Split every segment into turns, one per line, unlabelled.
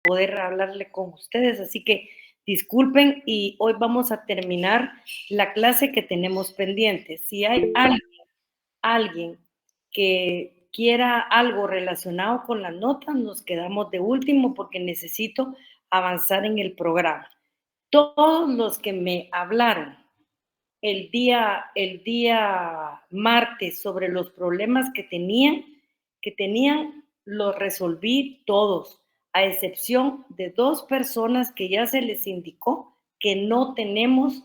poder hablarle con ustedes. Así que disculpen y hoy vamos a terminar la clase que tenemos pendiente. Si hay alguien que quiera algo relacionado con las notas, nos quedamos de último porque necesito avanzar en el programa. Todos los que me hablaron el día martes sobre los problemas que tenían, los resolví todos, a excepción de 2 personas que ya se les indicó que no tenemos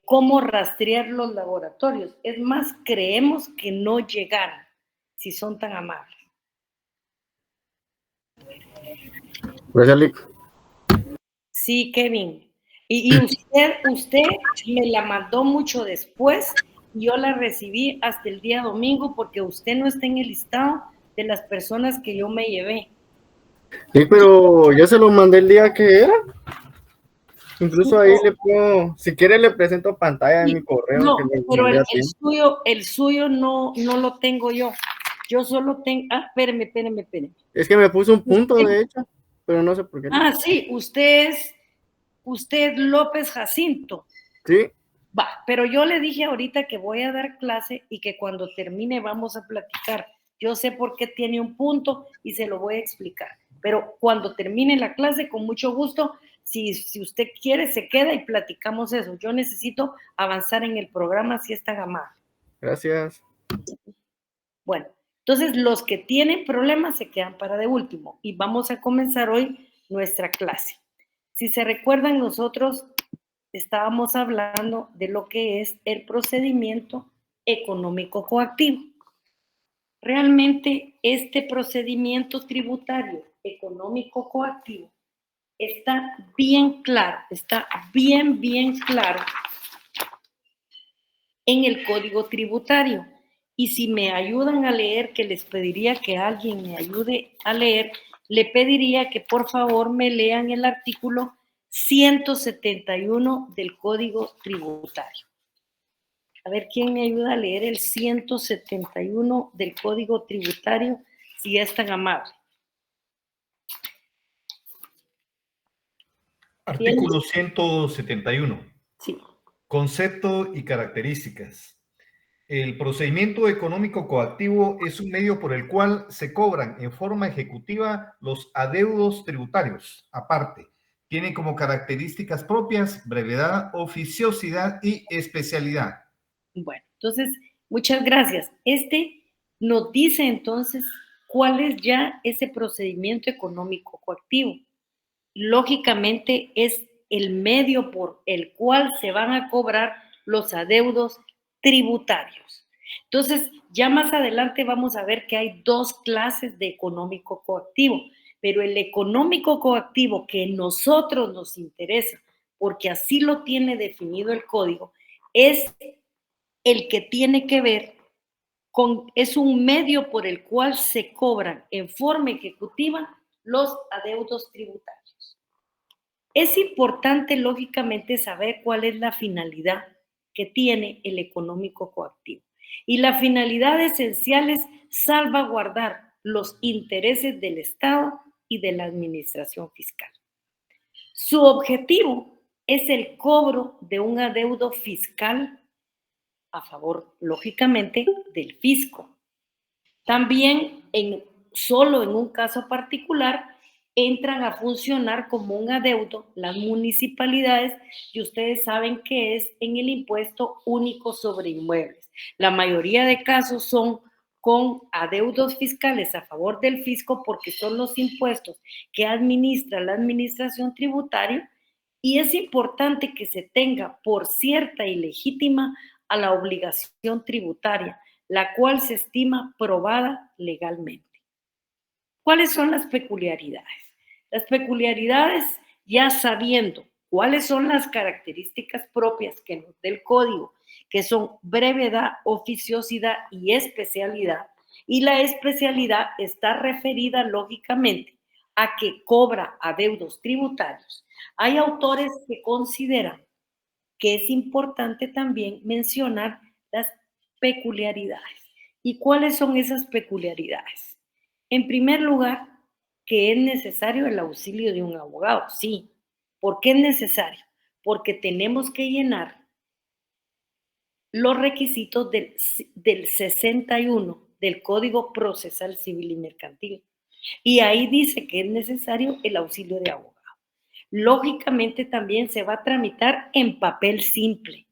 cómo rastrear los laboratorios. Es más, creemos que no llegaron, si son tan amables.
Gracias, Lick.
Sí, Kevin. Y usted me la mandó mucho después y yo la recibí hasta el día domingo porque usted no está en el listado de las personas que yo me llevé.
Sí, pero ya se lo mandé el día que era. Incluso ahí le puedo, si quiere le presento pantalla en mi correo.
No,
que
pero el suyo no lo tengo yo. Yo solo tengo, espéreme.
Es que me puso un punto, de hecho, pero no sé por qué.
Sí, usted es López Jacinto.
Sí.
Va, pero yo le dije ahorita que voy a dar clase y que cuando termine vamos a platicar. Yo sé por qué tiene un punto y se lo voy a explicar. Pero cuando termine la clase, con mucho gusto, si usted quiere, se queda y platicamos eso. Yo necesito avanzar en el programa si es tan amable.
Gracias.
Bueno, entonces los que tienen problemas se quedan para de último y vamos a comenzar hoy nuestra clase. Si se recuerdan, nosotros estábamos hablando de lo que es el procedimiento económico coactivo. Realmente este procedimiento tributario económico coactivo está bien claro, está bien claro en el Código Tributario. Y si me ayudan a leer, que les pediría que alguien me ayude a leer, le pediría que por favor me lean el artículo 171 del Código Tributario. A ver, ¿quién me ayuda a leer el 171 del Código Tributario, si es tan amable?
Artículo 171.
Sí.
Concepto y características. El procedimiento económico coactivo es un medio por el cual se cobran en forma ejecutiva los adeudos tributarios. Aparte, tiene como características propias brevedad, oficiosidad y especialidad.
Bueno, entonces, muchas gracias. Nos dice entonces cuál es ya ese procedimiento económico coactivo. Lógicamente es el medio por el cual se van a cobrar los adeudos tributarios. Entonces, ya más adelante vamos a ver que hay 2 clases de económico coactivo, pero el económico coactivo que a nosotros nos interesa, porque así lo tiene definido el código, es el que tiene que ver es un medio por el cual se cobran en forma ejecutiva los adeudos tributarios. Es importante, lógicamente, saber cuál es la finalidad que tiene el económico coactivo. Y la finalidad esencial es salvaguardar los intereses del Estado y de la administración fiscal. Su objetivo es el cobro de un adeudo fiscal a favor, lógicamente, del fisco. También, solo en un caso particular, entran a funcionar como un adeudo las municipalidades, y ustedes saben que es en el impuesto único sobre inmuebles. La mayoría de casos son con adeudos fiscales a favor del fisco porque son los impuestos que administra la administración tributaria, y es importante que se tenga por cierta y legítima a la obligación tributaria, la cual se estima probada legalmente. ¿Cuáles son las peculiaridades? Las peculiaridades, ya sabiendo cuáles son las características propias que nos da el código, que son brevedad, oficiosidad y especialidad, y la especialidad está referida lógicamente a que cobra adeudos tributarios. Hay autores que consideran que es importante también mencionar las peculiaridades. ¿Y cuáles son esas peculiaridades? En primer lugar, que es necesario el auxilio de un abogado. Sí. ¿Por qué es necesario? Porque tenemos que llenar los requisitos del 61 del Código Procesal Civil y Mercantil. Y ahí dice que es necesario el auxilio de abogado. Lógicamente también se va a tramitar en papel simple.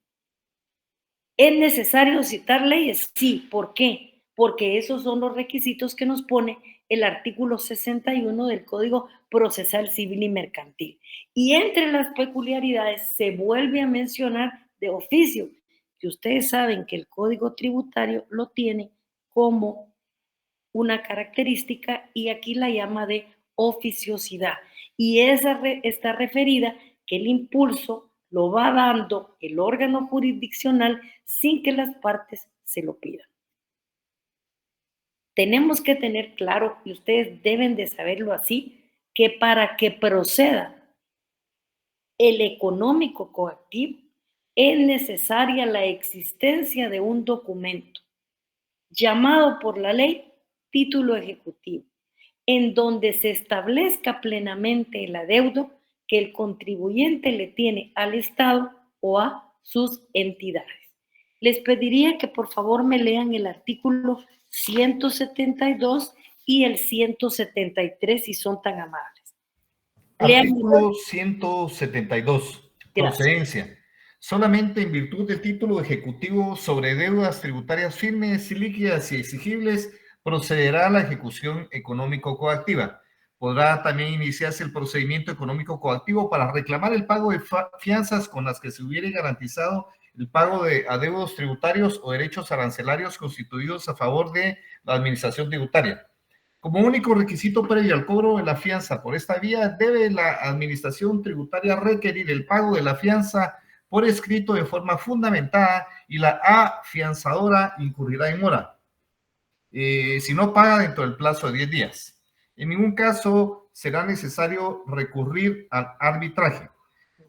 ¿Es necesario citar leyes? Sí. ¿Por qué? Porque esos son los requisitos que nos pone el artículo 61 del Código Procesal Civil y Mercantil. Y entre las peculiaridades se vuelve a mencionar de oficio, que ustedes saben que el Código Tributario lo tiene como una característica y aquí la llama de oficiosidad. Y esa está referida que el impulso lo va dando el órgano jurisdiccional sin que las partes se lo pidan. Tenemos que tener claro, y ustedes deben de saberlo así, que para que proceda el económico coactivo es necesaria la existencia de un documento llamado por la ley título ejecutivo, en donde se establezca plenamente el adeudo que el contribuyente le tiene al Estado o a sus entidades. Les pediría que por favor me lean el artículo 172 y el 173 si son tan amables.
Artículo 172.
Gracias.
Procedencia. Solamente en virtud del título ejecutivo sobre deudas tributarias firmes, líquidas y exigibles, procederá a la ejecución económico coactiva. Podrá también iniciarse el procedimiento económico coactivo para reclamar el pago de fianzas con las que se hubiere garantizado el pago de adeudos tributarios o derechos arancelarios constituidos a favor de la administración tributaria. Como único requisito previo al cobro de la fianza por esta vía, debe la administración tributaria requerir el pago de la fianza por escrito de forma fundamentada y la afianzadora incurrirá en mora, si no paga dentro del plazo de 10 días. En ningún caso será necesario recurrir al arbitraje.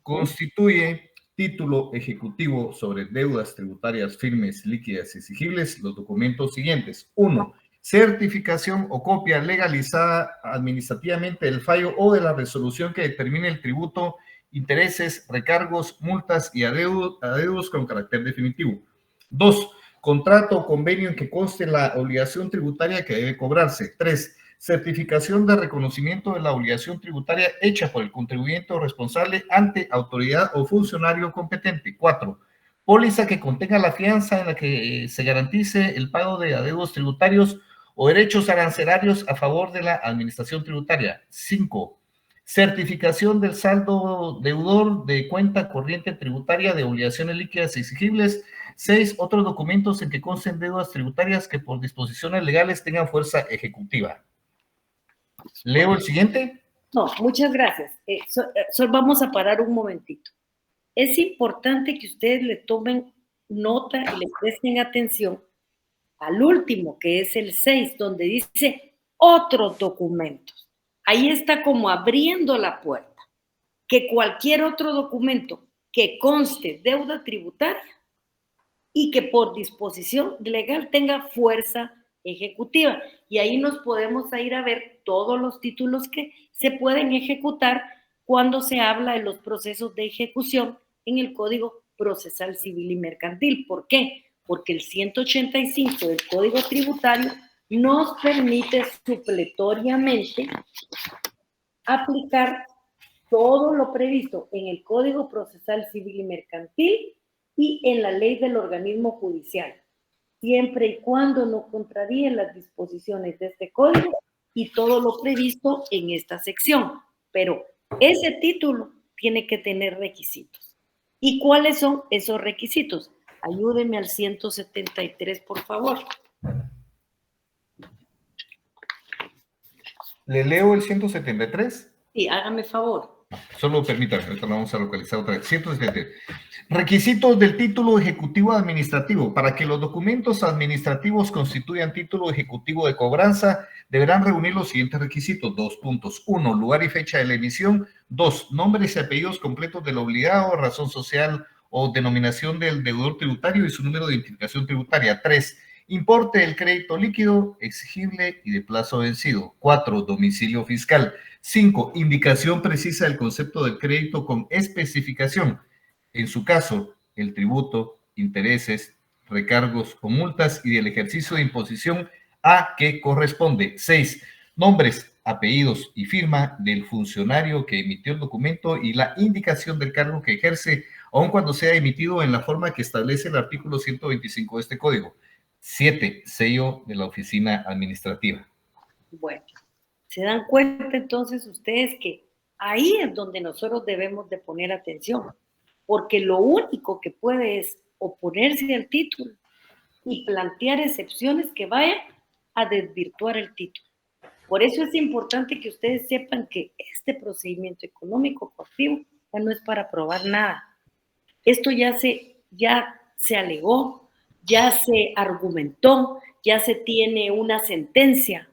Constituye título ejecutivo sobre deudas tributarias firmes, líquidas y exigibles los documentos siguientes. 1. Certificación o copia legalizada administrativamente del fallo o de la resolución que determine el tributo, intereses, recargos, multas y adeudos con carácter definitivo. 2. Contrato o convenio en que conste la obligación tributaria que debe cobrarse. 3. Certificación de reconocimiento de la obligación tributaria hecha por el contribuyente o responsable ante autoridad o funcionario competente. 4. Póliza que contenga la fianza en la que se garantice el pago de adeudos tributarios o derechos arancelarios a favor de la administración tributaria. 5. Certificación del saldo deudor de cuenta corriente tributaria de obligaciones líquidas exigibles. 6. Otros documentos en que consten deudas tributarias que por disposiciones legales tengan fuerza ejecutiva. ¿Leo el siguiente?
No, muchas gracias. Vamos a parar un momentito. Es importante que ustedes le tomen nota y le presten atención al último, que es el 6, donde dice otros documentos. Ahí está como abriendo la puerta, que cualquier otro documento que conste deuda tributaria y que por disposición legal tenga fuerza ejecutiva. Y ahí nos podemos ir a ver todos los títulos que se pueden ejecutar cuando se habla de los procesos de ejecución en el Código Procesal Civil y Mercantil. ¿Por qué? Porque el 185 del Código Tributario nos permite supletoriamente aplicar todo lo previsto en el Código Procesal Civil y Mercantil y en la ley del organismo judicial, siempre y cuando no contraríen las disposiciones de este código y todo lo previsto en esta sección. Pero ese título tiene que tener requisitos. ¿Y cuáles son esos requisitos? Ayúdenme al 173, por favor.
¿Le leo el 173?
Sí, hágame favor.
Solo permítame, ahorita lo vamos a localizar otra vez. 173. Requisitos del título ejecutivo administrativo. Para que los documentos administrativos constituyan título ejecutivo de cobranza, deberán reunir los siguientes requisitos. 2 puntos. 1. Lugar y fecha de la emisión. 2. Nombres y apellidos completos del obligado, razón social o denominación del deudor tributario y su número de identificación tributaria. 3. Importe del crédito líquido, exigible y de plazo vencido. 4. Domicilio fiscal. 5. Indicación precisa del concepto del crédito con especificación. En su caso, el tributo, intereses, recargos o multas y del ejercicio de imposición a que corresponde. 6. Nombres, apellidos y firma del funcionario que emitió el documento y la indicación del cargo que ejerce, aun cuando sea emitido en la forma que establece el artículo 125 de este código. 7. Sello de la oficina administrativa.
Bueno, se dan cuenta entonces ustedes que ahí es donde nosotros debemos de poner atención, porque lo único que puede es oponerse al título y plantear excepciones que vayan a desvirtuar el título. Por eso es importante que ustedes sepan que este procedimiento económico coactivo ya no es para probar nada. Esto ya se alegó, ya se argumentó, ya se tiene una sentencia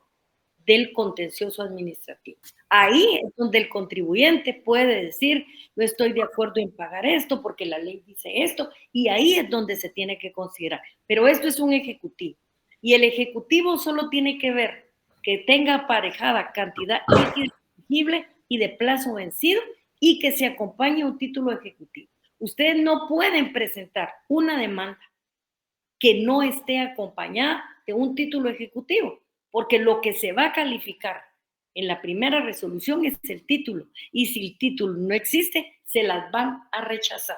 del contencioso administrativo. Ahí es donde el contribuyente puede decir, no estoy de acuerdo en pagar esto porque la ley dice esto, y ahí es donde se tiene que considerar. Pero esto es un ejecutivo, y el ejecutivo solo tiene que ver que tenga aparejada cantidad líquida exigible y de plazo vencido y que se acompañe un título ejecutivo. Ustedes no pueden presentar una demanda que no esté acompañada de un título ejecutivo, porque lo que se va a calificar en la primera resolución es el título, y si el título no existe, se las van a rechazar.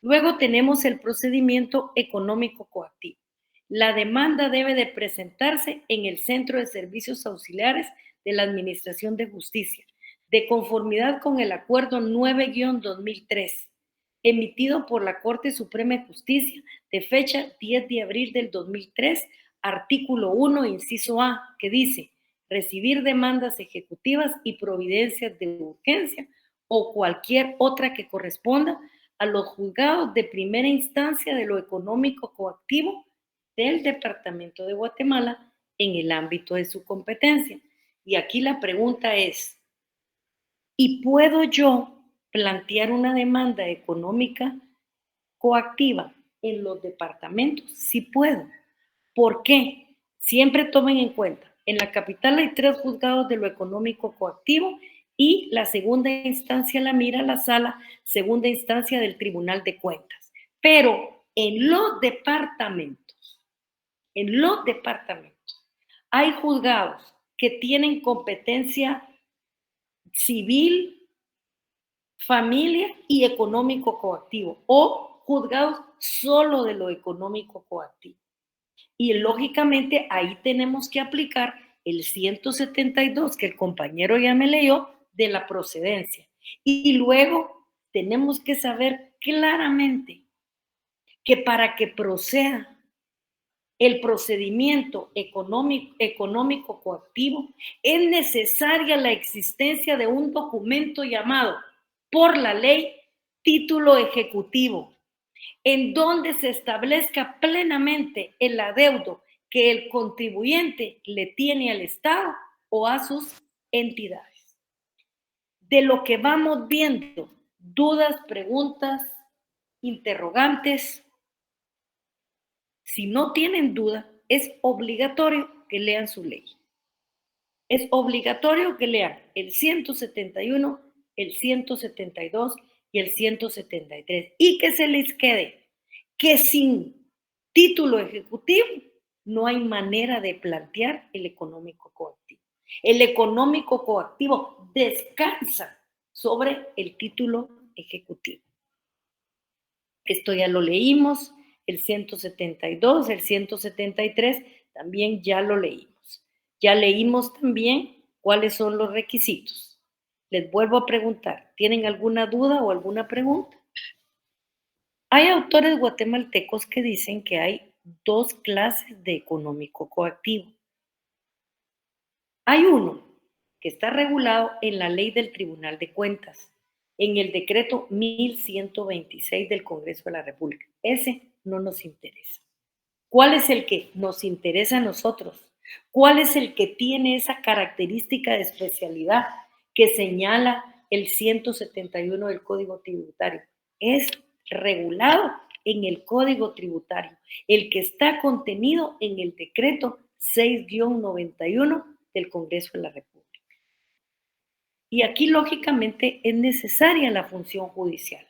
Luego tenemos el procedimiento económico coactivo. La demanda debe de presentarse en el Centro de Servicios Auxiliares de la Administración de Justicia, de conformidad con el Acuerdo 9-2003, emitido por la Corte Suprema de Justicia de fecha 10 de abril del 2003, artículo 1, inciso A, que dice: recibir demandas ejecutivas y providencias de urgencia o cualquier otra que corresponda a los juzgados de primera instancia de lo económico coactivo del Departamento de Guatemala en el ámbito de su competencia. Y aquí la pregunta es, ¿y puedo yo plantear una demanda económica coactiva en los departamentos? Sí puedo. ¿Por qué? Siempre tomen en cuenta, en la capital hay 3 juzgados de lo económico coactivo y la segunda instancia la mira la sala segunda instancia del Tribunal de Cuentas. Pero en los departamentos hay juzgados que tienen competencia civil, familia y económico coactivo, o juzgados solo de lo económico coactivo. Y lógicamente ahí tenemos que aplicar el 172 que el compañero ya me leyó de la procedencia. Y luego tenemos que saber claramente que para que proceda el procedimiento económico coactivo es necesaria la existencia de un documento llamado por la ley título ejecutivo, en donde se establezca plenamente el adeudo que el contribuyente le tiene al Estado o a sus entidades. De lo que vamos viendo, dudas, preguntas, interrogantes. Si no tienen duda, es obligatorio que lean su ley. Es obligatorio que lean el 171, el 172 y el 173 y que se les quede que sin título ejecutivo no hay manera de plantear el económico coactivo. El económico coactivo descansa sobre el título ejecutivo. Esto ya lo leímos, el 172, el 173, también ya lo leímos. Ya leímos también cuáles son los requisitos. Les vuelvo a preguntar, ¿tienen alguna duda o alguna pregunta? Hay autores guatemaltecos que dicen que hay 2 clases de económico coactivo. Hay uno que está regulado en la ley del Tribunal de Cuentas, en el decreto 1126 del Congreso de la República. Ese no nos interesa. ¿Cuál es el que nos interesa a nosotros? ¿Cuál es el que tiene esa característica de especialidad que señala el 171 del Código Tributario? Es regulado en el Código Tributario, el que está contenido en el decreto 6-91 del Congreso de la República. Y aquí, lógicamente, es necesaria la función judicial.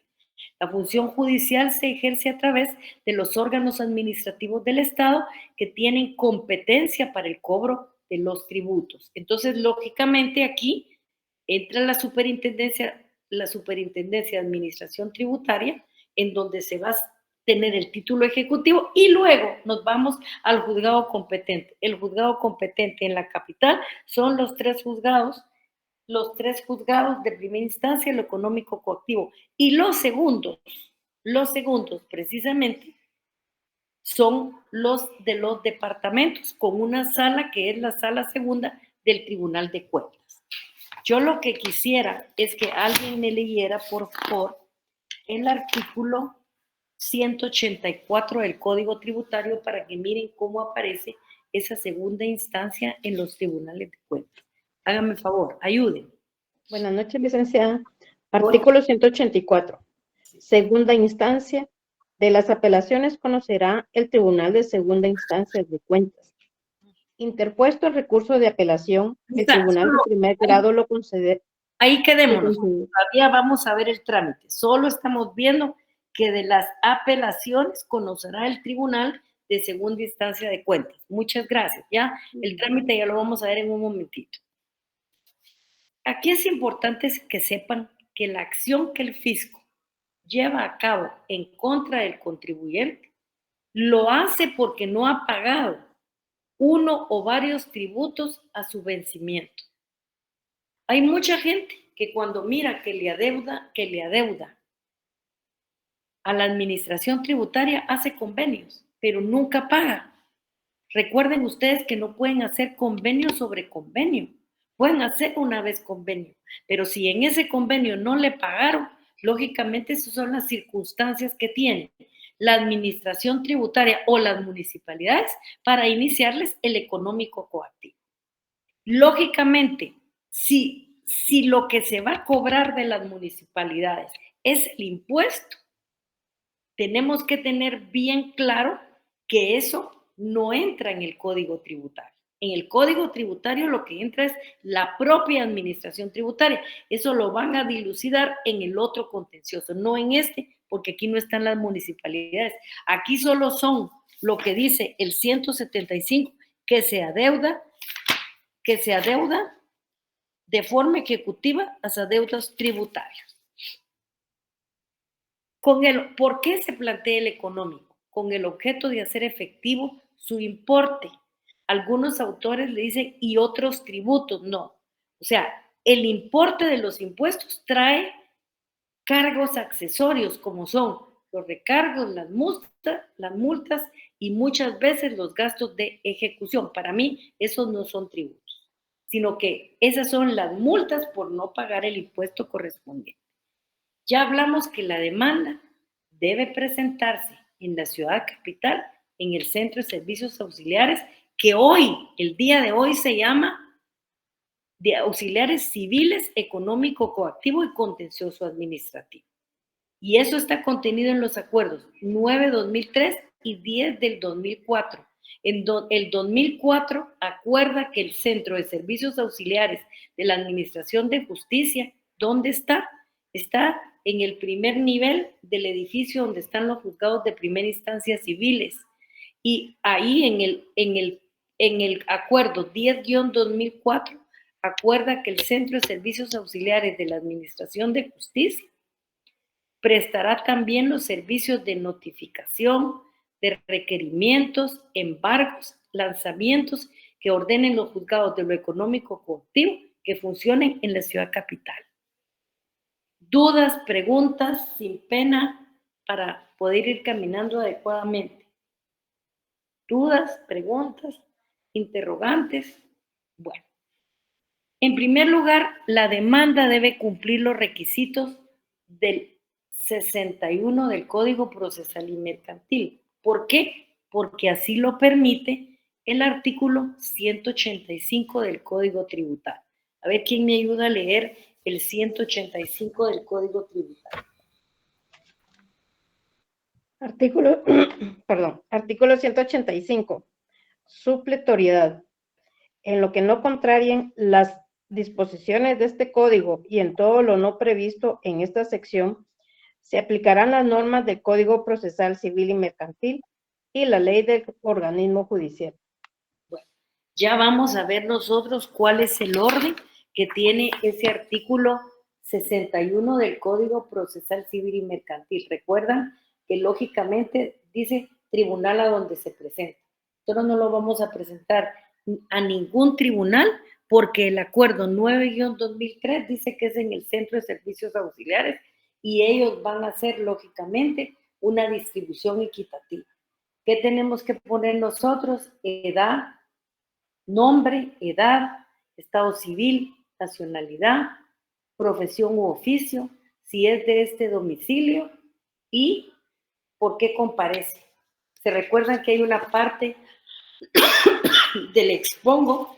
La función judicial se ejerce a través de los órganos administrativos del Estado que tienen competencia para el cobro de los tributos. Entonces, lógicamente, aquí entra la superintendencia de Administración Tributaria, en donde se va a tener el título ejecutivo y luego nos vamos al juzgado competente. El juzgado competente en la capital son los tres juzgados de primera instancia, lo económico coactivo. Y los segundos precisamente son los de los departamentos, con una sala que es la sala segunda del Tribunal de Cuentas. Yo lo que quisiera es que alguien me leyera, por favor, el artículo 184 del Código Tributario para que miren cómo aparece esa segunda instancia en los tribunales de cuentas. Háganme el favor, ayuden.
Buenas noches, licenciada. Artículo 184. Segunda instancia. De las apelaciones conocerá el Tribunal de Segunda Instancia de Cuentas. Interpuesto el recurso de apelación, el Tribunal de Primer Grado lo concede.
Ahí quedémonos. Todavía vamos a ver el trámite. Solo estamos viendo que de las apelaciones conocerá el Tribunal de Segunda Instancia de Cuentas. Muchas gracias. Ya el trámite ya lo vamos a ver en un momentito. Aquí es importante que sepan que la acción que el fisco lleva a cabo en contra del contribuyente lo hace porque no ha pagado uno o varios tributos a su vencimiento. Hay mucha gente que cuando mira que le adeuda a la administración tributaria hace convenios, pero nunca paga. Recuerden ustedes que no pueden hacer convenio sobre convenio. Pueden hacer una vez convenio, pero si en ese convenio no le pagaron, lógicamente esas son las circunstancias que tiene la administración tributaria o las municipalidades para iniciarles el económico coactivo. Lógicamente, si lo que se va a cobrar de las municipalidades es el impuesto, tenemos que tener bien claro que eso no entra en el Código Tributario. En el Código Tributario lo que entra es la propia administración tributaria. Eso lo van a dilucidar en el otro contencioso, no en este, porque aquí no están las municipalidades. Aquí solo son lo que dice el 175, que se adeuda de forma ejecutiva a sus adeudos tributarios. ¿Por qué se plantea el económico? Con el objeto de hacer efectivo su importe. Algunos autores le dicen y otros tributos, no. O sea, el importe de los impuestos trae cargos accesorios como son los recargos, las multas y muchas veces los gastos de ejecución. Para mí, esos no son tributos, sino que esas son las multas por no pagar el impuesto correspondiente. Ya hablamos que la demanda debe presentarse en la ciudad capital, en el Centro de Servicios Auxiliares, que hoy, el día de hoy, se llama de Auxiliares Civiles, Económico, Coactivo y Contencioso Administrativo. Y eso está contenido en los acuerdos 9/2003 y 10 del 2004. El 2004 acuerda que el Centro de Servicios Auxiliares de la Administración de Justicia, ¿dónde está? Está en el primer nivel del edificio donde están los juzgados de primera instancia civiles. Y ahí en el acuerdo 10-2004 acuerda que el Centro de Servicios Auxiliares de la Administración de Justicia prestará también los servicios de notificación, de requerimientos, embargos, lanzamientos que ordenen los juzgados de lo económico coactivo que funcionen en la ciudad capital. Dudas, preguntas, sin pena, para poder ir caminando adecuadamente. Dudas, preguntas, interrogantes. Bueno, en primer lugar, la demanda debe cumplir los requisitos del 61 del Código Procesal y Mercantil. ¿Por qué? Porque así lo permite el artículo 185 del Código Tributario. A ver, ¿quién me ayuda a leer el 185 del Código Tributario?
Artículo, perdón, artículo 185. Supletoriedad. En lo que no contrarien las disposiciones de este código y en todo lo no previsto en esta sección, se aplicarán las normas del Código Procesal Civil y Mercantil y la ley del organismo judicial.
Bueno, ya vamos a ver nosotros cuál es el orden que tiene ese artículo 61 del Código Procesal Civil y Mercantil. Recuerdan que lógicamente dice tribunal a donde se presenta. Nosotros no lo vamos a presentar a ningún tribunal porque el acuerdo 9-2003 dice que es en el Centro de Servicios Auxiliares y ellos van a hacer lógicamente una distribución equitativa. ¿Qué tenemos que poner nosotros? Edad, nombre, edad, estado civil, nacionalidad, profesión u oficio, si es de este domicilio y por qué comparece. Se recuerdan que hay una parte del expongo,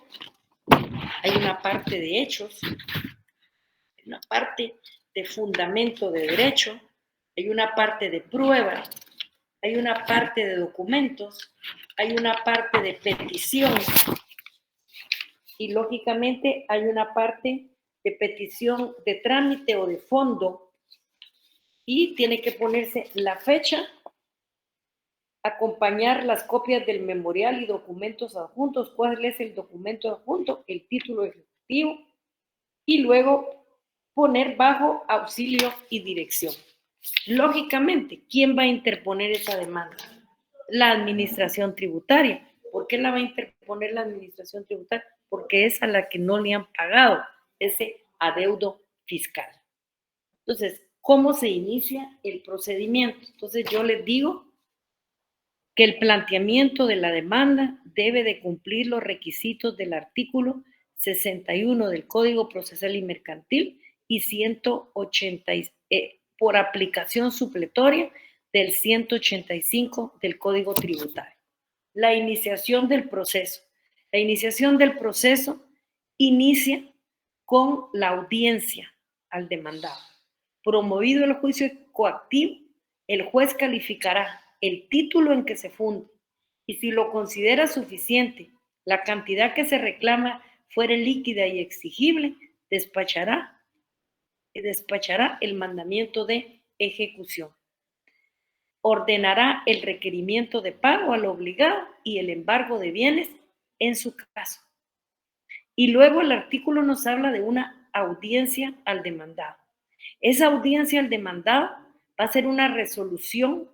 hay una parte de hechos, una parte de fundamento de derecho, hay una parte de prueba, hay una parte de documentos, hay una parte de petición y lógicamente hay una parte de petición de trámite o de fondo y tiene que ponerse la fecha, acompañar las copias del memorial y documentos adjuntos. ¿Cuál es el documento adjunto? El título ejecutivo y luego poner bajo auxilio y dirección. Lógicamente, ¿quién va a interponer esa demanda? La administración tributaria. ¿Por qué la va a interponer la administración tributaria? Porque es a la que no le han pagado ese adeudo fiscal. Entonces, ¿cómo se inicia el procedimiento? Entonces, yo les digo que el planteamiento de la demanda debe de cumplir los requisitos del artículo 61 del Código Procesal y Mercantil y 180 por aplicación supletoria del 185 del Código Tributario. La iniciación del proceso. La iniciación del proceso inicia con la audiencia al demandado. Promovido el juicio coactivo, el juez calificará el título en que se funde y si lo considera suficiente, la cantidad que se reclama fuere líquida y exigible, despachará el mandamiento de ejecución. Ordenará el requerimiento de pago al obligado y el embargo de bienes en su caso. Y luego el artículo nos habla de una audiencia al demandado. Esa audiencia al demandado va a ser una resolución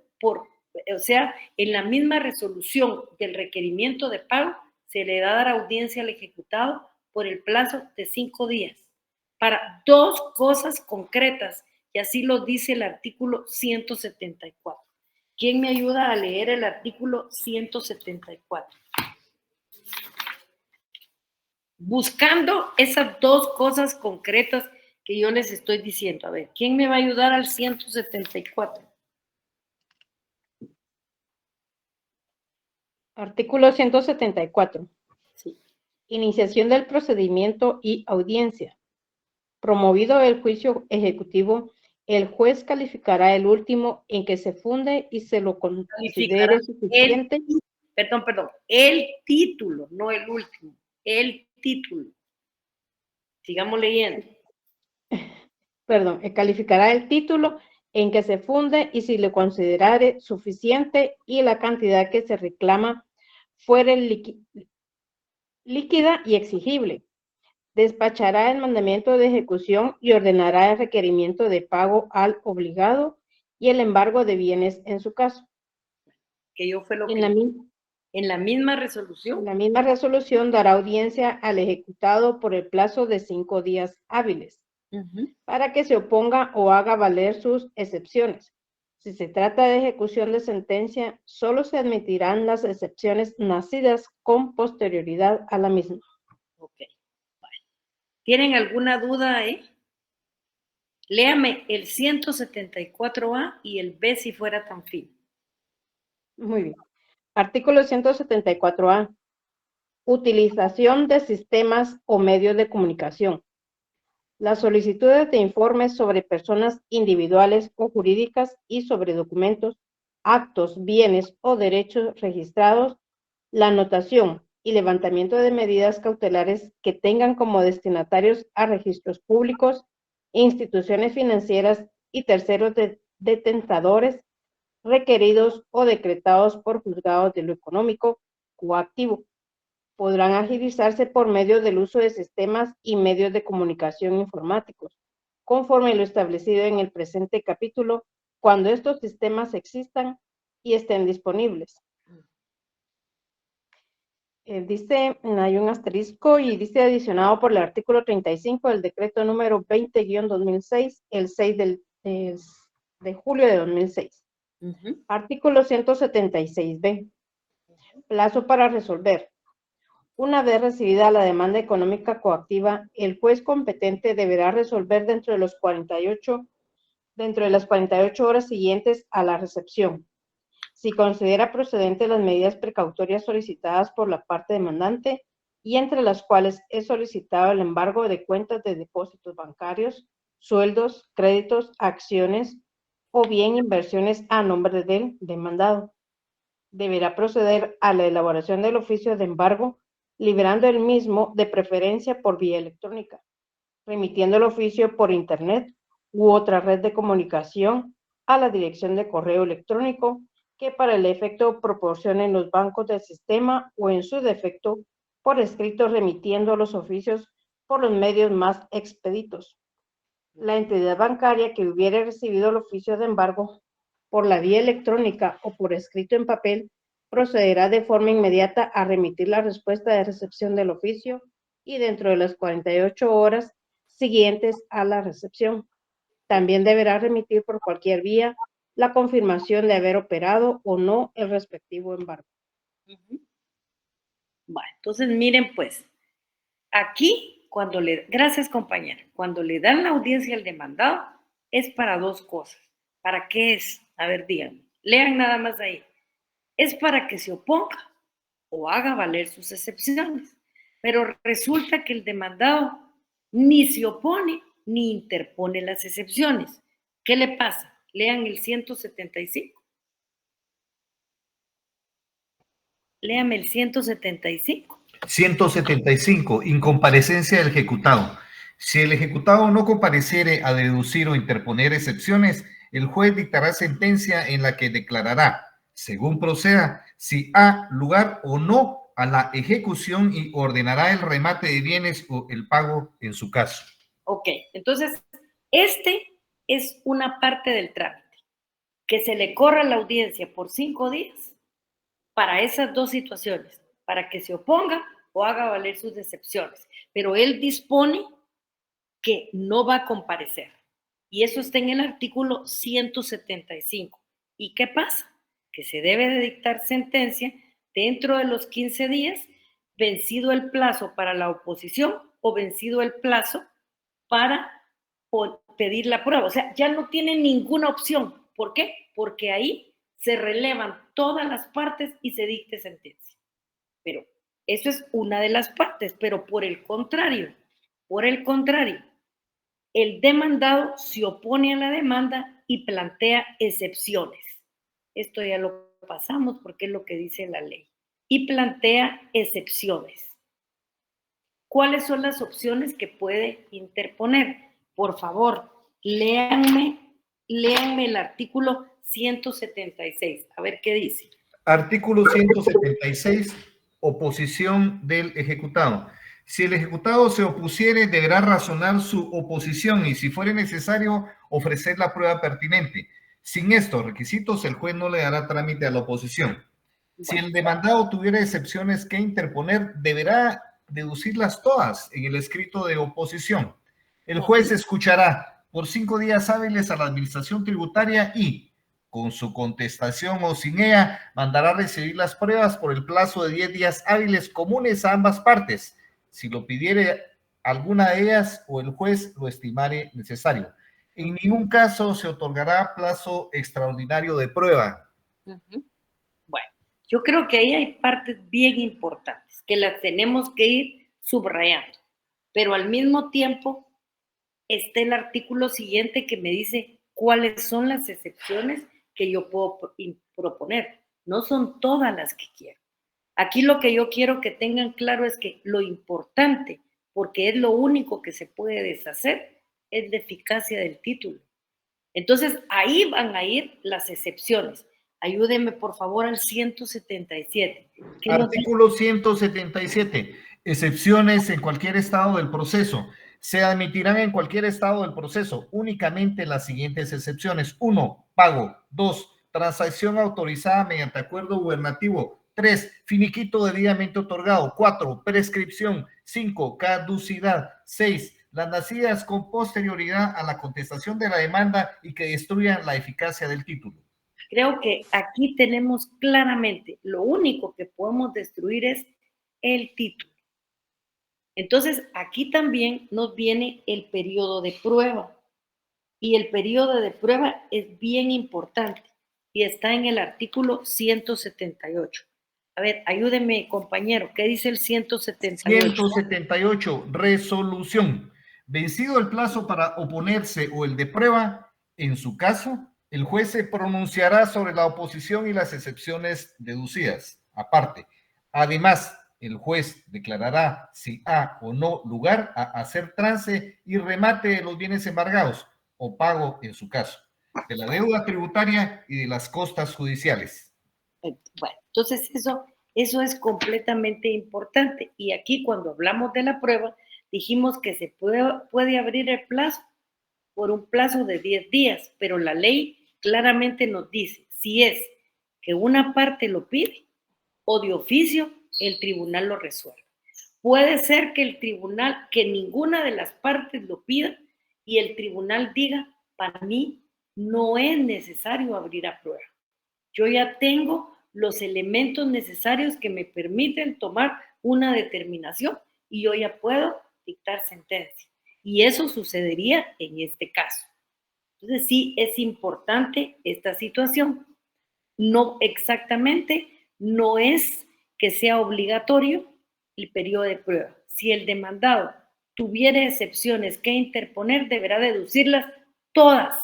en la misma resolución del requerimiento de pago se le va a dar audiencia al ejecutado por el plazo de 5 días para dos cosas concretas y así lo dice el artículo 174. ¿Quién me ayuda a leer el artículo 174? Buscando esas dos cosas concretas que yo les estoy diciendo. A ver, ¿quién me va a ayudar al 174?
Artículo 174.
Sí.
Iniciación del procedimiento y audiencia. Promovido el juicio ejecutivo, el juez calificará el último en que se funde y se lo considere suficiente.
El título, no el último, el título. Sigamos leyendo.
Calificará el título en que se funde y si le considerare suficiente y la cantidad que se reclama fuere líquida y exigible. Despachará el mandamiento de ejecución y ordenará el requerimiento de pago al obligado y el embargo de bienes en su caso.
Que yo fue lo
en
que... En la misma resolución.
En la misma resolución dará audiencia al ejecutado por el plazo de 5 días hábiles para que se oponga o haga valer sus excepciones. Si se trata de ejecución de sentencia, solo se admitirán las excepciones nacidas con posterioridad a la misma.
Ok. Bueno. ¿Tienen alguna duda ahí? Léame el 174A y el B si fuera tan fino.
Muy bien. Artículo 174A. Utilización de sistemas o medios de comunicación. Las solicitudes de informes sobre personas individuales o jurídicas y sobre documentos actos, bienes o derechos registrados, la anotación y levantamiento de medidas cautelares que tengan como destinatarios a registros públicos, instituciones financieras y terceros detentadores requeridos o decretados por juzgados de lo económico coactivo. Podrán agilizarse por medio del uso de sistemas y medios de comunicación informáticos, conforme lo establecido en el presente capítulo, cuando estos sistemas existan y estén disponibles. Dice, hay un asterisco y dice adicionado por el artículo 35 del decreto número 20-2006, el 6 de julio de 2006. Artículo 176b. Plazo para resolver. Una vez recibida la demanda económica coactiva, el juez competente deberá resolver dentro de las 48 horas siguientes a la recepción. Si considera procedentes las medidas precautorias solicitadas por la parte demandante y entre las cuales es solicitado el embargo de cuentas de depósitos bancarios, sueldos, créditos, acciones o bien inversiones a nombre del demandado. Deberá proceder a la elaboración del oficio de embargo, liberando el mismo de preferencia por vía electrónica, remitiendo el oficio por internet u otra red de comunicación a la dirección de correo electrónico que para el efecto proporcionen los bancos del sistema o en su defecto por escrito remitiendo los oficios por los medios más expeditos. La entidad bancaria que hubiere recibido el oficio de embargo por la vía electrónica o por escrito en papel procederá de forma inmediata a remitir la respuesta de recepción del oficio y dentro de las 48 horas siguientes a la recepción. También deberá remitir por cualquier vía la confirmación de haber operado o no el respectivo embargo.
Bueno, entonces miren pues, aquí gracias compañera, cuando le dan la audiencia al demandado es para dos cosas. ¿Para qué es? A ver, díganme, lean nada más ahí. Es para que se oponga o haga valer sus excepciones. Pero resulta que el demandado ni se opone ni interpone las excepciones. ¿Qué le pasa? Lean el 175. Léame el 175.
175. Incomparecencia del ejecutado. Si el ejecutado no compareciere a deducir o interponer excepciones, el juez dictará sentencia en la que declarará, según proceda, si ha lugar o no a la ejecución y ordenará el remate de bienes o el pago en su caso.
Ok, entonces, este es una parte del trámite. Que se le corra la audiencia por 5 días para esas dos situaciones, para que se oponga o haga valer sus excepciones. Pero él dispone que no va a comparecer. Y eso está en el artículo 175. ¿Y qué pasa? Que se debe de dictar sentencia dentro de los 15 días, vencido el plazo para la oposición o vencido el plazo para pedir la prueba. O sea, ya no tiene ninguna opción. ¿Por qué? Porque ahí se relevan todas las partes y se dicte sentencia. Pero eso es una de las partes, pero por el contrario, el demandado se opone a la demanda y plantea excepciones. Esto ya lo pasamos porque es lo que dice la ley. Y plantea excepciones. ¿Cuáles son las opciones que puede interponer? Por favor, léanme el artículo 176. A ver qué dice.
Artículo 176. Oposición del ejecutado. Si el ejecutado se opusiere, deberá razonar su oposición y, si fuere necesario, ofrecer la prueba pertinente. Sin estos requisitos, el juez no le dará trámite a la oposición. Si el demandado tuviera excepciones que interponer, deberá deducirlas todas en el escrito de oposición. El juez escuchará por 5 días hábiles a la administración tributaria y, con su contestación o sin ella, mandará recibir las pruebas por el plazo de 10 días hábiles comunes a ambas partes, si lo pidiere alguna de ellas o el juez lo estimare necesario. En ningún caso se otorgará plazo extraordinario de prueba.
Bueno, yo creo que ahí hay partes bien importantes que las tenemos que ir subrayando, pero al mismo tiempo está el artículo siguiente que me dice cuáles son las excepciones que yo puedo proponer. No son todas las que quiero. Aquí lo que yo quiero que tengan claro es que lo importante, porque es lo único que se puede deshacer, es la eficacia del título. Entonces, ahí van a ir las excepciones. Ayúdenme, por favor, al 177.
Artículo 177. Excepciones en cualquier estado del proceso. Se admitirán en cualquier estado del proceso únicamente las siguientes excepciones. 1. Pago. 2. Transacción autorizada mediante acuerdo gubernativo. 3. Finiquito debidamente otorgado. 4. Prescripción. 5. Caducidad. 6. Las nacidas con posterioridad a la contestación de la demanda y que destruyan la eficacia del título.
Creo que aquí tenemos claramente, lo único que podemos destruir es el título. Entonces, aquí también nos viene el periodo de prueba. Y el periodo de prueba es bien importante y está en el artículo 178. A ver, ayúdeme, compañero, ¿qué dice el 178?
178, resolución. Vencido el plazo para oponerse o el de prueba, en su caso, el juez se pronunciará sobre la oposición y las excepciones deducidas. Aparte, además, el juez declarará si ha o no lugar a hacer trance y remate de los bienes embargados o pago, en su caso, de la deuda tributaria y de las costas judiciales.
Bueno, entonces eso es completamente importante. Y aquí cuando hablamos de la prueba, dijimos que se puede abrir el plazo por un plazo de 10 días, pero la ley claramente nos dice si es que una parte lo pide o de oficio el tribunal lo resuelve. Puede ser que el tribunal, que ninguna de las partes lo pida y el tribunal diga, para mí no es necesario abrir a prueba. Yo ya tengo los elementos necesarios que me permiten tomar una determinación y yo ya puedo dictar sentencia. Y eso sucedería en este caso. Entonces sí es importante esta situación. No exactamente, no es que sea obligatorio el periodo de prueba. Si el demandado tuviera excepciones que interponer, deberá deducirlas todas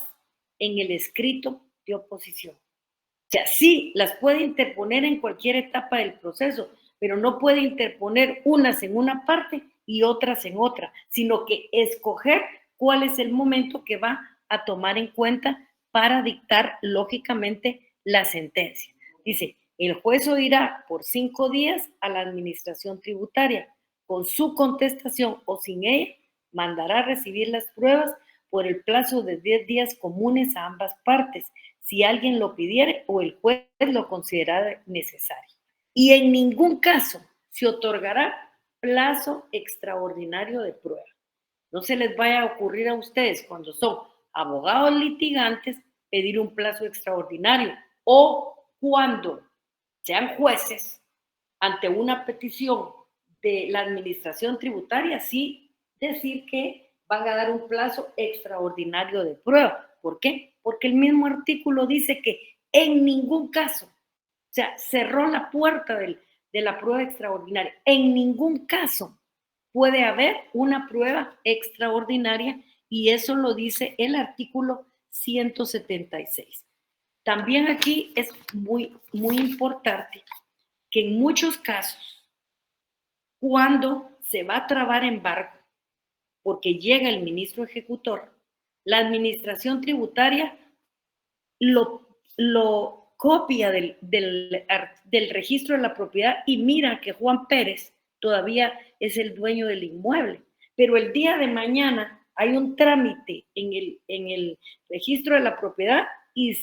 en el escrito de oposición. O sea, sí, las puede interponer en cualquier etapa del proceso, pero no puede interponer unas en una parte y otras en otra, sino que escoger cuál es el momento que va a tomar en cuenta para dictar, lógicamente, la sentencia. Dice, el juez oirá por 5 días a la administración tributaria. Con su contestación o sin ella, mandará recibir las pruebas por el plazo de 10 días comunes a ambas partes, si alguien lo pidiere o el juez lo considerara necesario. Y en ningún caso se otorgará plazo extraordinario de prueba. No se les vaya a ocurrir a ustedes cuando son abogados litigantes pedir un plazo extraordinario o cuando sean jueces ante una petición de la administración tributaria, sí decir que van a dar un plazo extraordinario de prueba. ¿Por qué? Porque el mismo artículo dice que en ningún caso, o sea, cerró la puerta de la prueba extraordinaria. En ningún caso puede haber una prueba extraordinaria y eso lo dice el artículo 176. También aquí es muy, muy importante que en muchos casos, cuando se va a trabar embargo, porque llega el ministro ejecutor, la administración tributaria lo copia del registro de la propiedad y mira que Juan Pérez todavía es el dueño del inmueble. Pero el día de mañana hay un trámite en el registro de la propiedad y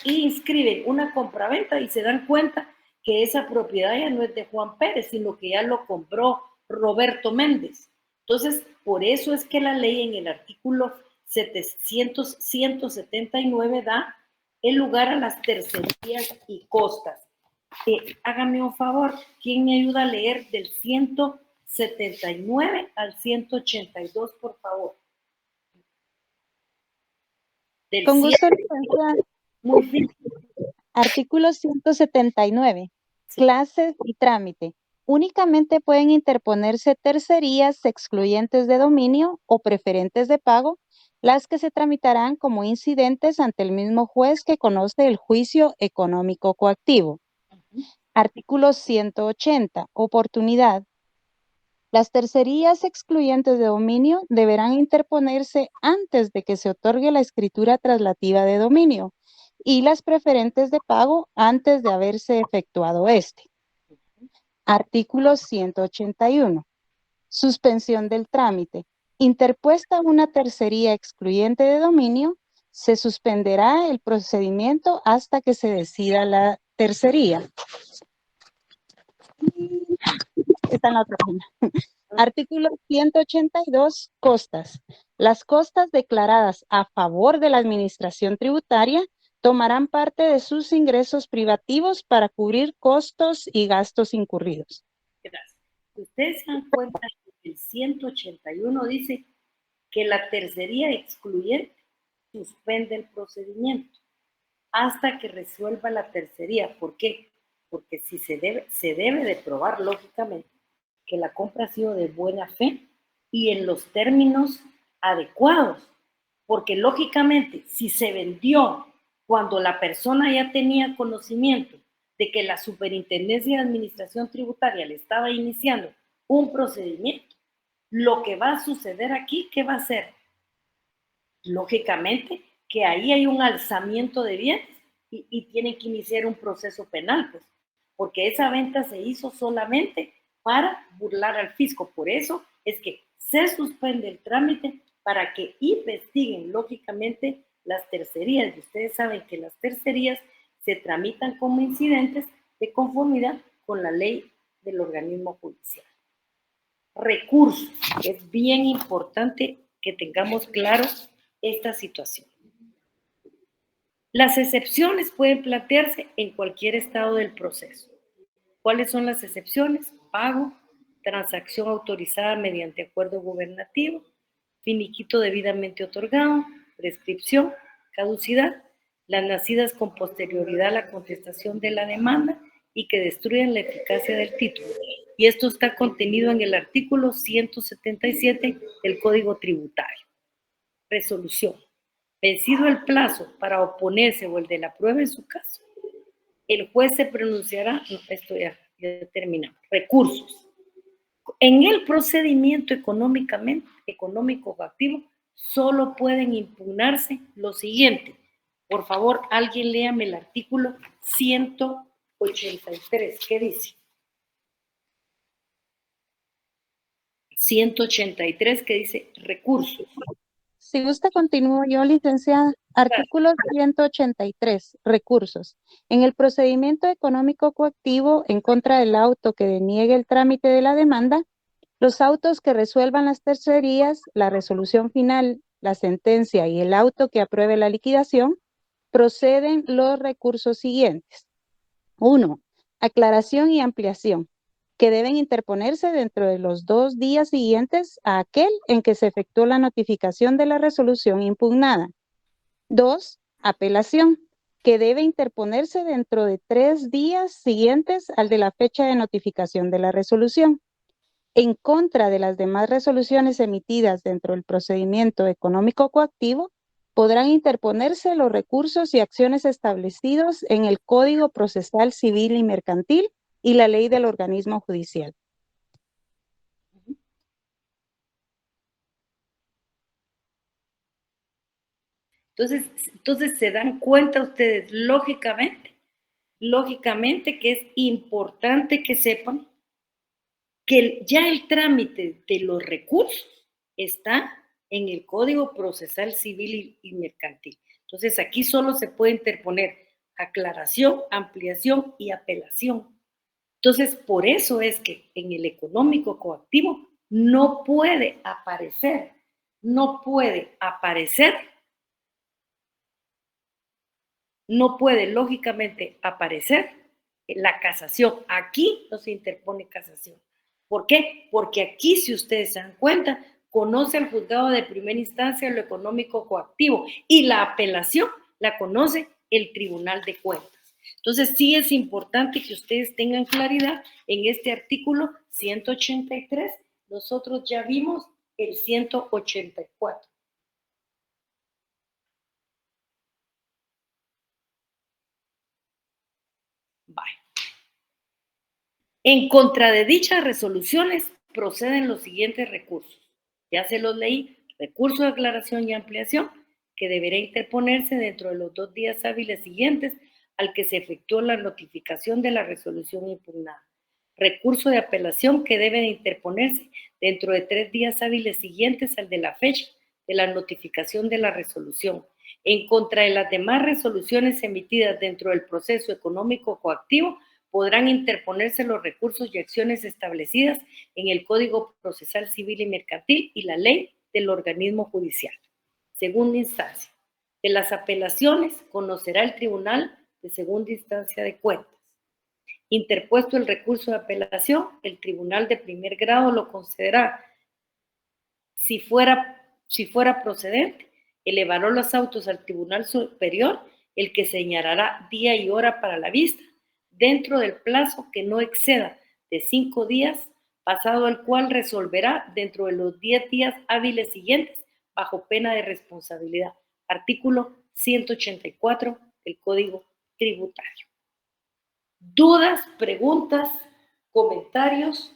inscriben una compraventa y se dan cuenta que esa propiedad ya no es de Juan Pérez, sino que ya lo compró Roberto Méndez. Entonces, por eso es que la ley en el artículo 179 da el lugar a las tercerías y costas. Hágame un favor, ¿quién me ayuda a leer del 179 al 182, por favor?
Con gusto, licenciada.
Muy bien.
Artículo 179.
Sí.
Clases y trámite. Únicamente pueden interponerse tercerías excluyentes de dominio o preferentes de pago las que se tramitarán como incidentes ante el mismo juez que conoce el juicio económico coactivo. Artículo 180. Oportunidad. Las tercerías excluyentes de dominio deberán interponerse antes de que se otorgue la escritura traslativa de dominio y las preferentes de pago antes de haberse efectuado este. Artículo 181. Suspensión del trámite. Interpuesta una tercería excluyente de dominio, se suspenderá el procedimiento hasta que se decida la tercería. Está en la otra página. Artículo 182. Costas. Las costas declaradas a favor de la administración tributaria tomarán parte de sus ingresos privativos para cubrir costos y gastos incurridos.
Gracias. Ustedes se dan cuenta que el 181 dice que la tercería excluyente suspende el procedimiento hasta que resuelva la tercería. ¿Por qué? Porque si se debe de probar, lógicamente, que la compra ha sido de buena fe y en los términos adecuados. Porque, lógicamente, si se vendió cuando la persona ya tenía conocimiento de que la Superintendencia de Administración Tributaria le estaba iniciando un procedimiento, lo que va a suceder aquí, ¿qué va a ser? Lógicamente, que ahí hay un alzamiento de bienes y tienen que iniciar un proceso penal, pues, porque esa venta se hizo solamente para burlar al fisco. Por eso es que se suspende el trámite para que investiguen, lógicamente, las tercerías. Y ustedes saben que las tercerías se tramitan como incidentes de conformidad con la ley del organismo judicial. Recursos. Es bien importante que tengamos claro esta situación. Las excepciones pueden plantearse en cualquier estado del proceso. ¿Cuáles son las excepciones? Pago, transacción autorizada mediante acuerdo gubernativo, finiquito debidamente otorgado, prescripción, caducidad, las nacidas con posterioridad a la contestación de la demanda y que destruyen la eficacia del título. Y esto está contenido en el artículo 177 del Código Tributario. Resolución. Vencido el plazo para oponerse o el de la prueba en su caso, el juez se pronunciará, no, esto ya terminamos. Recursos. En el procedimiento económico coactivo, solo pueden impugnarse lo siguiente. Por favor, alguien léame el artículo 183. ¿Qué dice? 183, que dice recursos.
Si gusta, continúo yo, licenciada. Artículo 183. Recursos. En el procedimiento económico coactivo en contra del auto que deniegue el trámite de la demanda, los autos que resuelvan las tercerías, la resolución final, la sentencia y el auto que apruebe la liquidación, proceden los recursos siguientes. 1. Aclaración y ampliación, que deben interponerse dentro de los 2 días siguientes a aquel en que se efectuó la notificación de la resolución impugnada. 2. Apelación, que debe interponerse dentro de 3 días siguientes al de la fecha de notificación de la resolución. En contra de las demás resoluciones emitidas dentro del procedimiento económico coactivo, podrán interponerse los recursos y acciones establecidos en el Código Procesal Civil y Mercantil y la ley del organismo judicial.
Entonces se dan cuenta ustedes, lógicamente que es importante que sepan que ya el trámite de los recursos está en el Código Procesal Civil y Mercantil. Entonces aquí solo se puede interponer aclaración, ampliación y apelación. Entonces, por eso es que en el económico coactivo no puede aparecer lógicamente aparecer la casación. Aquí no se interpone casación. ¿Por qué? Porque aquí, si ustedes se dan cuenta, conoce el juzgado de primera instancia lo económico coactivo y la apelación la conoce el Tribunal de Cuentas. Entonces, sí es importante que ustedes tengan claridad en este artículo 183. Nosotros ya vimos el 184. En contra de dichas resoluciones proceden los siguientes recursos. Ya se los leí: recurso de aclaración y ampliación, que deberá interponerse dentro de los 2 días hábiles siguientes al que se efectuó la notificación de la resolución impugnada. Recurso de apelación, que debe de interponerse dentro de 3 días hábiles siguientes al de la fecha de la notificación de la resolución. En contra de las demás resoluciones emitidas dentro del proceso económico coactivo, podrán interponerse los recursos y acciones establecidas en el Código Procesal Civil y Mercantil y la ley del organismo judicial. Segunda instancia. De las apelaciones conocerá el Tribunal de Segunda Instancia de Cuentas. Interpuesto el recurso de apelación, el Tribunal de Primer Grado lo concederá. Si fuera procedente, elevará los autos al Tribunal Superior, el que señalará día y hora para la vista, dentro del plazo que no exceda de 5 días, pasado el cual resolverá dentro de los 10 días hábiles siguientes, bajo pena de responsabilidad. Artículo 184 del Código Tributario. ¿Dudas, preguntas, comentarios?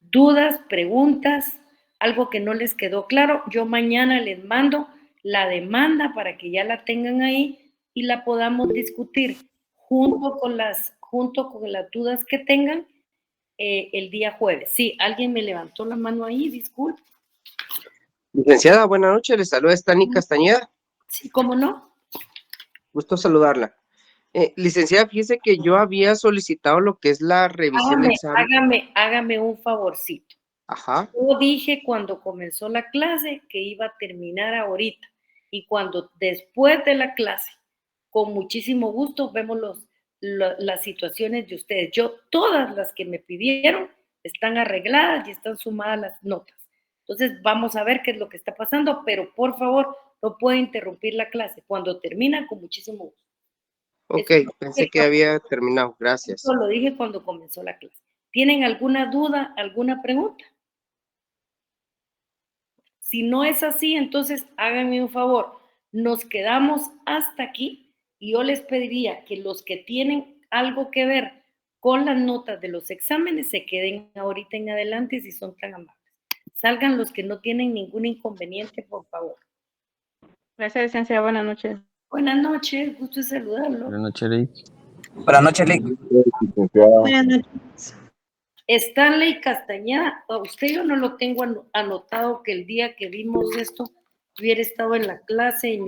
¿Dudas, preguntas? ¿Algo que no les quedó claro? Yo mañana les mando la demanda para que ya la tengan ahí y la podamos discutir junto con las dudas que tengan el día jueves. Sí, alguien me levantó la mano ahí, disculpe.
Licenciada, buenas noches, le saluda Stani Castañeda.
Sí, ¿cómo no?
Gusto saludarla. Licenciada, fíjese que yo había solicitado lo que es la revisión de examen.
Hágame un favorcito.
Ajá.
Yo dije cuando comenzó la clase que iba a terminar ahorita, y cuando después de la clase, con muchísimo gusto, vemos las situaciones de ustedes. Todas las que me pidieron están arregladas y están sumadas las notas. Entonces vamos a ver qué es lo que está pasando, pero por favor no puede interrumpir la clase. Cuando termina, con muchísimo gusto.
Ok, pensé que había terminado, gracias.
Eso lo dije cuando comenzó la clase. ¿Tienen alguna duda, alguna pregunta? Si no es así, entonces háganme un favor, nos quedamos hasta aquí y yo les pediría que los que tienen algo que ver con las notas de los exámenes se queden ahorita en adelante si son tan amables. Salgan los que no tienen ningún inconveniente, por favor.
Gracias, licenciada. Buenas noches.
Buenas noches, gusto en saludarlo.
Buenas noches, Lick.
Buenas noches, Lick.
Buenas noches.
Stanley Castañeda, a usted yo no lo tengo anotado que el día que vimos esto hubiera estado en la clase y